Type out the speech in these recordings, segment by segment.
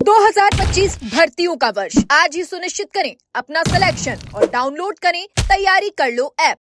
2025 भर्तियों का वर्ष आज ही सुनिश्चित करें अपना सिलेक्शन और डाउनलोड करें तैयारी कर लो ऐप।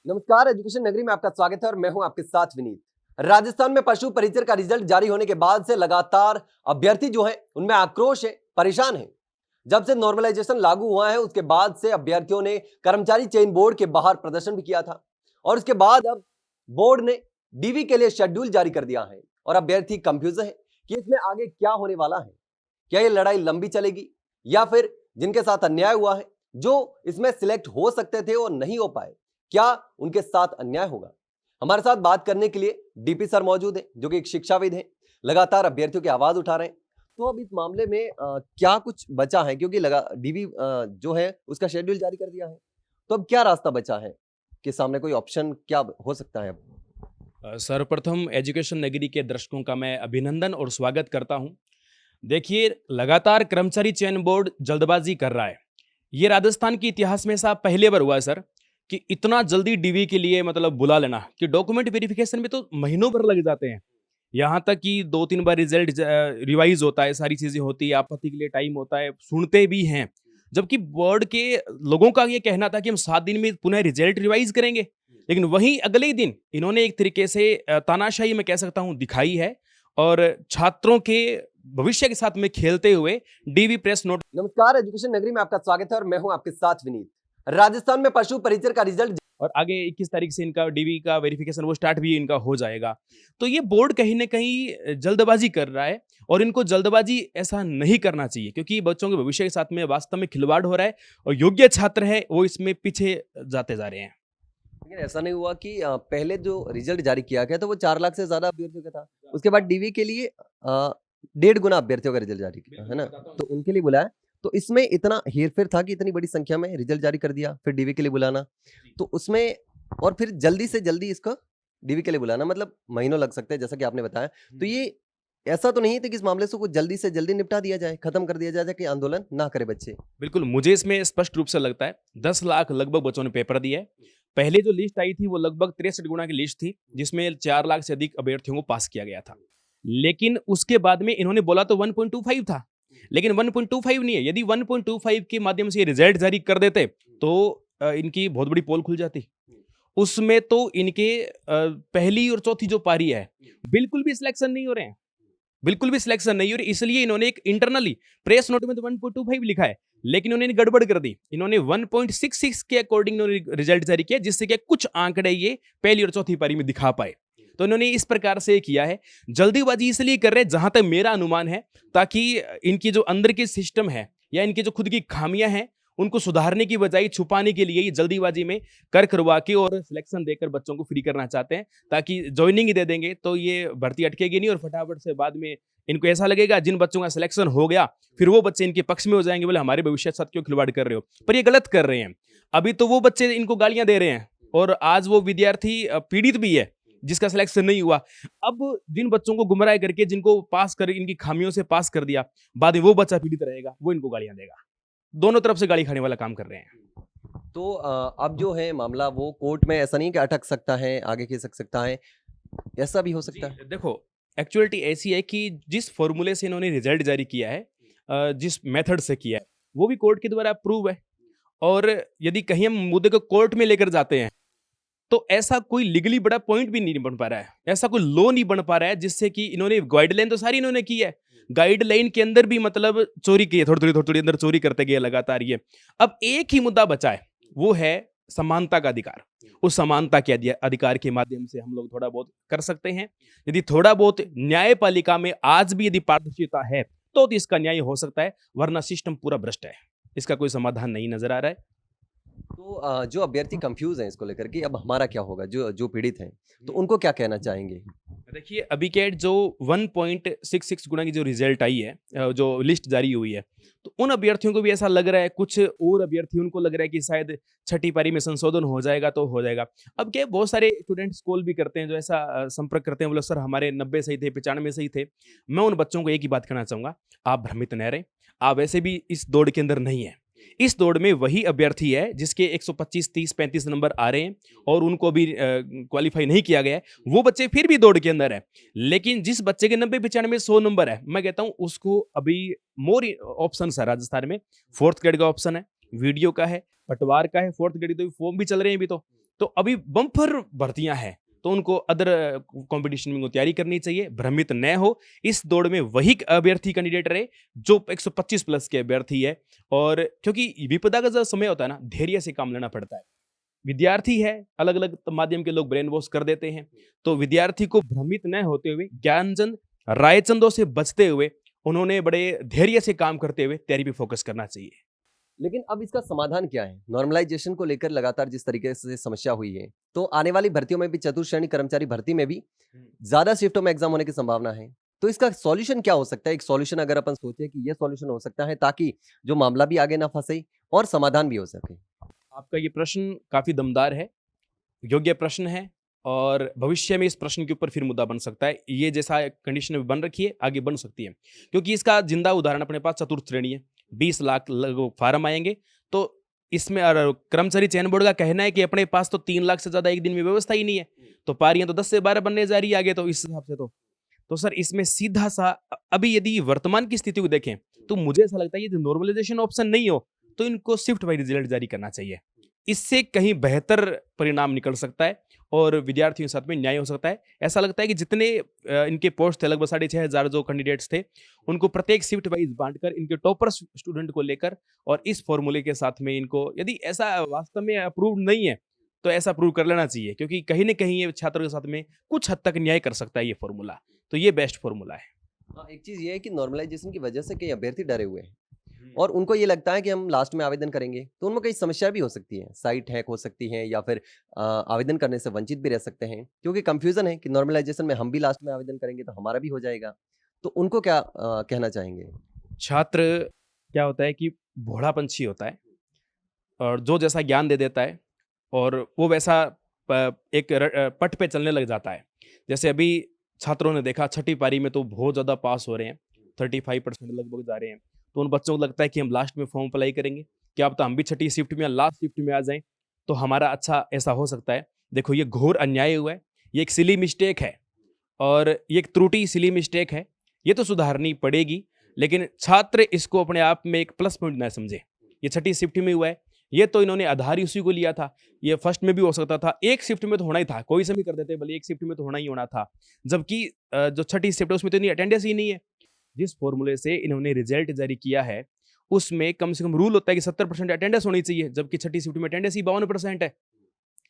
नमस्कार, एजुकेशन नगरी में आपका स्वागत है और मैं हूं आपके साथ विनीत। राजस्थान में पशु परिचर का रिजल्ट जारी होने के बाद से लगातार अभ्यर्थी जो है उनमें आक्रोश है, परेशान है। जब से नॉर्मलाइजेशन लागू हुआ है उसके बाद से अभ्यर्थियों ने कर्मचारी चयन बोर्ड के बाहर प्रदर्शन भी किया था और उसके बाद अब बोर्ड ने डीवी के लिए शेड्यूल जारी कर दिया है और अभ्यर्थी कंफ्यूज है कि इसमें आगे क्या होने वाला है। क्या ये लड़ाई लंबी चलेगी या फिर जिनके साथ अन्याय हुआ है, जो इसमें सिलेक्ट हो सकते थे और नहीं हो पाए, क्या उनके साथ अन्याय होगा? हमारे साथ बात करने के लिए डीपी सर मौजूद हैं, जो कि एक शिक्षाविद हैं, लगातार अभ्यर्थियों की आवाज उठा रहे हैं। तो अब इस मामले में क्या कुछ बचा है, क्योंकि डीवी जो है उसका शेड्यूल जारी कर दिया है, तो अब क्या रास्ता बचा है कि सामने कोई ऑप्शन क्या हो सकता है अब? सर्वप्रथम एजुकेशन नगरी के दर्शकों का मैं अभिनंदन और स्वागत करता हूं। देखिए, लगातार कर्मचारी चयन बोर्ड जल्दबाजी कर रहा है। ये राजस्थान के इतिहास में ऐसा पहले बार हुआ है सर कि इतना जल्दी डीवी के लिए मतलब बुला लेना, कि डॉक्यूमेंट वेरिफिकेशन में तो महीनों भर लग जाते हैं। यहाँ तक कि 2-3 बार रिजल्ट रिवाइज होता है, सारी चीजें होती है, आपत्ति के लिए टाइम होता है, सुनते भी हैं। जबकि बोर्ड के लोगों का ये कहना था कि हम 7 दिन में पुनः रिजल्ट रिवाइज करेंगे, लेकिन वहीं अगले ही दिन इन्होंने एक तरीके से तानाशाही मैं कह सकता हूं दिखाई है और छात्रों के भविष्य के साथ में खेलते हुए डीवी प्रेस नोट। नमस्कार, एजुकेशन नगरी में आपका स्वागत है और मैं हूं आपके साथ विनीत। राजस्थान में पशु परिचर का रिजल्ट और आगे 21 तारीख से इनका डीवी का वेरिफिकेशन वो स्टार्ट भी इनका हो जाएगा। तो ये बोर्ड कहीं ना कहीं जल्दबाजी कर रहा है और इनको जल्दबाजी ऐसा नहीं करना चाहिए, क्योंकि बच्चों के भविष्य के साथ में वास्तव में खिलवाड़ हो रहा है और योग्य छात्र है वो इसमें पीछे जाते जा रहे हैं। लेकिन ऐसा नहीं हुआ कि पहले जो रिजल्ट जारी किया गया था वो 4 लाख से ज्यादा अभ्यर्थियों का था, उसके बाद डीवी के लिए 1.5 गुना अभ्यर्थियों का रिजल्ट जारी किया है ना, तो उनके लिए बुलाया। तो इसमें इतना हेरफेर था कि इतनी बड़ी संख्या में रिजल्ट जारी कर दिया, फिर डीवी के लिए बुलाना, तो उसमें और फिर जल्दी से जल्दी इसका डीवी के लिए बुलाना, मतलब महीनों लग सकते हैं जैसा कि आपने बताया। तो ये ऐसा तो नहीं था कि इस मामले से जल्दी से जल्दी निपटा दिया जाए, खत्म कर दिया जाए कि आंदोलन ना करे बच्चे? बिल्कुल, मुझे इसमें स्पष्ट रूप से लगता है 10 लाख लगभग बच्चों ने पेपर दिया है। पहले जो लिस्ट आई थी वो लगभग 63 गुना की लिस्ट थी, जिसमें 4 लाख से अधिक अभ्यर्थियों को पास किया गया था। लेकिन उसके बाद में इन्होंने बोला तो 1.25 था, लेकिन 1.25 नहीं है। यदि 1.25 के माध्यम से रिजल्ट जारी कर देते तो इनकी बहुत बड़ी पोल खुल जाती। उसमें तो इनके पहली और चौथी जो पारी है बिल्कुल भी सिलेक्शन नहीं हो रहे हैं, बिल्कुल भी सिलेक्शन नहीं हो रही। इसलिए इन्होंने एक इंटरनली प्रेस नोट में तो 1.25 लिखा है, लेकिन उन्होंने गड़बड़ कर दी। इन्होंने 1.66 के अकॉर्डिंग रिजल्ट जारी किया, जिससे कि कुछ आंकड़े ये पहली और चौथी पारी में दिखा पाए। तो इन्होंने इस प्रकार से किया है। जल्दीबाजी इसलिए कर रहे हैं, जहां तक मेरा अनुमान है, ताकि इनकी जो अंदर की सिस्टम है या इनकी जो खुद की खामियां हैं उनको सुधारने की बजाय छुपाने के लिए ये जल्दीबाजी में कर करवा के और सिलेक्शन देकर बच्चों को फ्री करना चाहते हैं, ताकि ज्वाइनिंग ही दे देंगे तो ये भर्ती अटकेगी नहीं और फटाफट से बाद में इनको ऐसा लगेगा जिन बच्चों का सिलेक्शन हो गया फिर वो बच्चे इनके पक्ष में हो जाएंगे, बोले हमारे भविष्य के साथ क्यों खिलवाड़ कर रहे हो। पर ये गलत कर रहे हैं। अभी तो वो बच्चे इनको गालियां दे रहे हैं और आज वो विद्यार्थी पीड़ित भी है जिसका सिलेक्शन नहीं हुआ। अब जिन बच्चों को गुमराह करके जिनको पास कर इनकी खामियों से पास कर दिया, बाद में वो बच्चा पीड़ित रहेगा, वो इनको गालियां देगा। दोनों तरफ से गाली खाने वाला काम कर रहे हैं। तो अब जो है मामला वो कोर्ट में ऐसा नहीं कि अटक सकता है, आगे खिसक सकता है, ऐसा भी हो सकता है? देखो, एक्चुअलिटी ऐसी है कि जिस फॉर्मूले से इन्होंने रिजल्ट जारी किया है, जिस मेथड से किया है, वो भी कोर्ट के द्वारा अप्रूव है। और यदि कहीं हम मुद्दे को कोर्ट में लेकर जाते हैं तो ऐसा कोई लीगली बड़ा पॉइंट भी नहीं बन पा रहा है, ऐसा कोई लॉ नहीं बन पा रहा है जिससे कि इन्होंने गाइडलाइन तो सारी इन्होंने की है, गाइडलाइन के अंदर भी मतलब चोरी की है, थोड़ी थोड़ी अंदर चोरी करते गए लगातार ये। अब एक ही मुद्दा बचा है, वो है समानता का अधिकार। उस समानता के अधिकार के माध्यम से हम लोग थोड़ा बहुत कर सकते हैं। यदि थोड़ा बहुत न्यायपालिका में आज भी यदि पारदर्शिता है तो इसका न्याय हो सकता है, वरना सिस्टम पूरा भ्रष्ट है, इसका कोई समाधान नहीं नजर आ रहा है। तो जो अभ्यर्थी कंफ्यूज हैं इसको लेकर कि अब हमारा क्या होगा, जो पीड़ित हैं, तो उनको क्या कहना चाहेंगे? देखिए, अभी के जो 1.66 गुना की जो रिजल्ट आई है, जो लिस्ट जारी हुई है, तो उन अभ्यर्थियों को भी ऐसा लग रहा है, कुछ और अभ्यर्थी उनको लग रहा है कि शायद छठी पारी में संशोधन हो जाएगा तो हो जाएगा। अब क्या, बहुत सारे स्टूडेंट्स कॉल भी करते हैं जो ऐसा संपर्क करते हैं, बोले सर हमारे 90 सही थे, 95 सही थे। मैं उन बच्चों को एक ही बात कहना चाहूंगा, आप भ्रमित न रहें, आप वैसे भी इस दौड़ के अंदर नहीं है। इस दौड़ में वही अभ्यर्थी है जिसके 125, 30, 35 नंबर आ रहे हैं और उनको अभी क्वालिफाई नहीं किया गया है, वो बच्चे फिर भी दौड़ के अंदर है। लेकिन जिस बच्चे के 90, 95, 100 नंबर है, मैं कहता हूं उसको अभी मोर ऑप्शन है राजस्थान में। 4th ग्रेड का ऑप्शन है, वीडियो का है, पटवार का है, 4th ग्रेड तो फॉर्म भी चल रहे हैं अभी तो अभी बम्पर भर्तियां हैं, तो उनको अदर कंपटीशन में तैयारी करनी चाहिए, भ्रमित न हो। इस दौड़ में वही अभ्यर्थी कैंडिडेट रहे जो 125 प्लस के अभ्यर्थी है। और क्योंकि विपदा का जो समय होता है ना, धैर्य से काम लेना पड़ता है। विद्यार्थी है, अलग अलग माध्यम के लोग ब्रेन वॉश कर देते हैं, तो विद्यार्थी को भ्रमित न होते हुए, ज्ञानचंद रायचंदों से बचते हुए, उन्होंने बड़े धैर्य से काम करते हुए तैयारी पे फोकस करना चाहिए। लेकिन अब इसका समाधान क्या है? नॉर्मलाइजेशन को लेकर लगातार जिस तरीके से समस्या हुई है, तो आने वाली भर्तियों में भी, चतुर्श्रेणी कर्मचारी भर्ती में भी ज्यादा शिफ्टों में एग्जाम होने की संभावना है। तो इसका सॉल्यूशन क्या हो सकता है? एक सॉल्यूशन अगर अपन सोचे कि ये सॉल्यूशन हो सकता है ताकि जो मामला भी आगे ना फंसे और समाधान भी हो सके। आपका ये प्रश्न काफी दमदार है, योग्य प्रश्न है, और भविष्य में इस प्रश्न के ऊपर फिर मुद्दा बन सकता है। ये जैसा कंडीशन में बन रखी है, आगे बन सकती है, क्योंकि इसका जिंदा उदाहरण अपने पास चतुर्थ श्रेणी है। 20 लाख फार्म आएंगे, तो इसमें कर्मचारी चयन बोर्ड का कहना है कि अपने पास तो 3 लाख से ज्यादा एक दिन में व्यवस्था ही नहीं है, तो पारियां तो 10 से 12 बनने जा रही है आगे। तो इस हिसाब से तो सर इसमें सीधा सा, अभी यदि वर्तमान की स्थिति को देखें तो मुझे ऐसा लगता है ये नॉर्मलाइजेशन ऑप्शन नहीं हो तो इनको शिफ्ट वाइज रिजल्ट जारी करना चाहिए। इससे कहीं बेहतर परिणाम निकल सकता है और विद्यार्थियों के साथ में न्याय हो सकता है। ऐसा लगता है कि जितने इनके पोस्ट थे, लगभग 6,500 जो कैंडिडेट्स थे, उनको प्रत्येक शिफ्ट वाइज बांटकर इनके टॉपर स्टूडेंट को लेकर और इस फॉर्मूले के साथ में इनको, यदि ऐसा वास्तव में अप्रूव नहीं है तो ऐसा अप्रूव कर लेना चाहिए, क्योंकि कहीं ना कहीं ये छात्रों के साथ में कुछ हद तक न्याय कर सकता है ये फॉर्मूला। तो ये बेस्ट फॉर्मूला है। हाँ, एक चीज ये है कि नॉर्मलाइजेशन की वजह से कई अभ्यर्थी डरे हुए हैं और उनको ये लगता है कि हम लास्ट में आवेदन करेंगे तो उनमें कई समस्या भी हो सकती है, साइट हैक हो सकती है या फिर आवेदन करने से वंचित भी रह सकते हैं, क्योंकि कंफ्यूजन है कि नॉर्मलाइजेशन में हम भी लास्ट में आवेदन करेंगे तो हमारा भी हो जाएगा। तो उनको क्या कहना चाहेंगे? छात्र क्या होता है कि भोला पंछी होता है और जो जैसा ज्ञान दे देता है और वो वैसा एक पट पे चलने लग जाता है। जैसे अभी छात्रों ने देखा 6ठी पारी में तो बहुत ज़्यादा पास हो रहे हैं, 35% लगभग जा रहे हैं, तो उन बच्चों को लगता है कि हम लास्ट में फॉर्म अप्लाई करेंगे, क्या अब तो हम भी 6ठी शिफ्ट में या लास्ट शिफ्ट में आ जाएं तो हमारा अच्छा ऐसा हो सकता है। देखो ये घोर अन्याय हुआ है, ये एक सिली मिस्टेक है और ये एक त्रुटि सिली मिस्टेक है, ये तो सुधारनी पड़ेगी, लेकिन छात्र इसको अपने आप में एक प्लस पॉइंट ना समझे। ये 6ठी शिफ्ट में हुआ है, ये तो इन्होंने आधार ही उसी को लिया था, ये फर्स्ट में भी हो सकता था, एक शिफ्ट में तो होना ही था, कोई से भी कर देते भले, एक शिफ्ट में तो होना ही होना था, जबकि जो 6ठी शिफ्ट है उसमें तो इतनी अटेंडेंस ही नहीं है। जिस फॉर्मूले से इन्होंने रिजल्ट जारी किया है उसमें कम से कम रूल होता है कि 70% अटेंडेंस होनी चाहिए, जबकि 6ठी शिफ्ट में अटेंडेंस ही 52% है।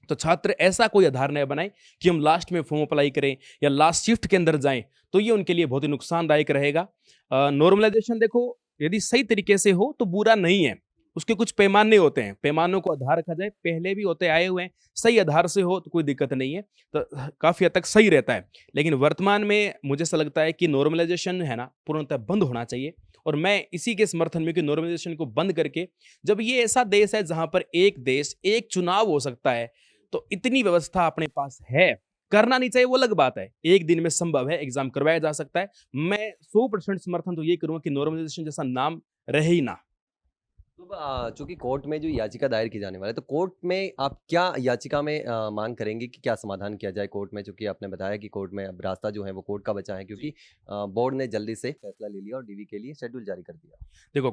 तो छात्र ऐसा कोई आधार न बनाए कि हम लास्ट में फॉर्म अप्लाई करें या लास्ट शिफ्ट के अंदर जाएं, तो ये उनके लिए बहुत ही नुकसानदायक रहेगा। नॉर्मलाइजेशन देखो यदि सही तरीके से हो तो बुरा नहीं है, उसके कुछ पैमाने होते हैं, पैमानों को आधार रखा जाए, पहले भी होते आए हुए हैं, सही आधार से हो तो कोई दिक्कत नहीं है, तो काफी हद तक सही रहता है। लेकिन वर्तमान में मुझे ऐसा लगता है कि नॉर्मलाइजेशन है ना पूर्णतः बंद होना चाहिए, और मैं इसी के समर्थन में कि नॉर्मलाइजेशन को बंद करके, जब ये ऐसा देश है जहां पर एक देश एक चुनाव हो सकता है, तो इतनी व्यवस्था अपने पास है, करना नहीं चाहिए वो अलग बात है, एक दिन में संभव है, एग्जाम करवाया जा सकता है। मैं 100% समर्थन तो ये करूंगा कि नॉर्मलाइजेशन जैसा नाम रहे ही ना। तो चूंकि कोर्ट में जो याचिका दायर की जाने वाली है, तो कोर्ट में आप क्या याचिका में मांग करेंगे कि क्या समाधान किया जाए कोर्ट में? चूंकि आपने बताया कि कोर्ट में अब रास्ता जो है वो कोर्ट का बचा है, क्योंकि बोर्ड ने जल्दी से फैसला ले लिया और डीवी के लिए शेड्यूल जारी कर दिया। देखो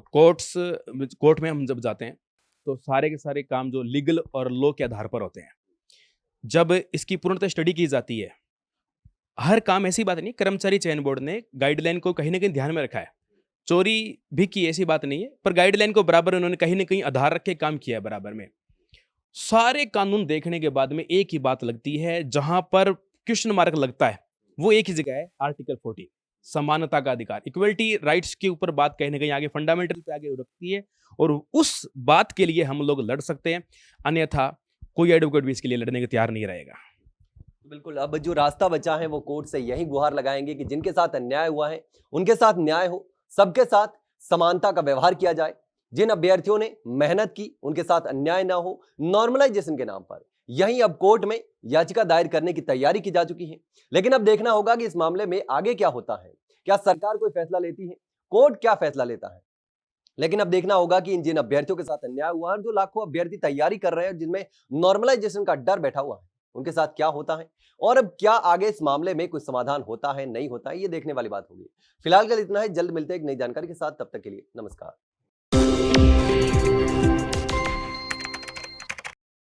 कोर्ट में हम जब जाते हैं तो सारे के सारे काम जो लीगल और लॉ के आधार पर होते हैं, जब इसकी पूर्णतः स्टडी की जाती है, हर काम ऐसी बात नहीं, कर्मचारी चयन बोर्ड ने गाइडलाइन को कहीं ना कहीं ध्यान में रखा है, चोरी भी की ऐसी बात नहीं है, पर गाइडलाइन को बराबर उन्होंने कहीं ना कहीं आधार रख के काम किया है बराबर में। सारे कानून देखने के बाद में एक ही बात लगती है, जहां पर क्वेश्चन मार्क लगता है वो एक ही जगह है, आर्टिकल 40 समानता का अधिकार, इक्वलिटी राइट्स के ऊपर बात कहीं ना कहीं आगे फंडामेंटल पे आगे रखती है, और उस बात के लिए हम लोग लड़ सकते हैं, अन्यथा कोई एडवोकेट भी इसके लिए लड़ने को तैयार नहीं रहेगा। बिल्कुल, अब जो रास्ता बचा है वो कोर्ट से यही गुहार लगाएंगे कि जिनके साथ अन्याय हुआ है उनके साथ न्याय हो, सबके साथ समानता का व्यवहार किया जाए, जिन अभ्यर्थियों ने मेहनत की उनके साथ अन्याय ना हो, नॉर्मलाइजेशन के नाम पर। यही अब कोर्ट में याचिका दायर करने की तैयारी की जा चुकी है, लेकिन अब देखना होगा कि इस मामले में आगे क्या होता है। क्या सरकार कोई फैसला लेती है, कोर्ट क्या फैसला लेता है, लेकिन अब देखना होगा कि इन जिन अभ्यर्थियों के साथ अन्याय हुआ है, जो लाखों अभ्यर्थी तैयारी कर रहे हैं, जिनमें नॉर्मलाइजेशन का डर बैठा हुआ है, उनके साथ क्या होता है और अब क्या आगे इस मामले में कोई समाधान होता है नहीं होता है, ये देखने वाली बात होगी। फिलहाल के लिए इतना ही, जल्द मिलते हैं एक नई जानकारी के साथ, तब तक के लिए नमस्कार।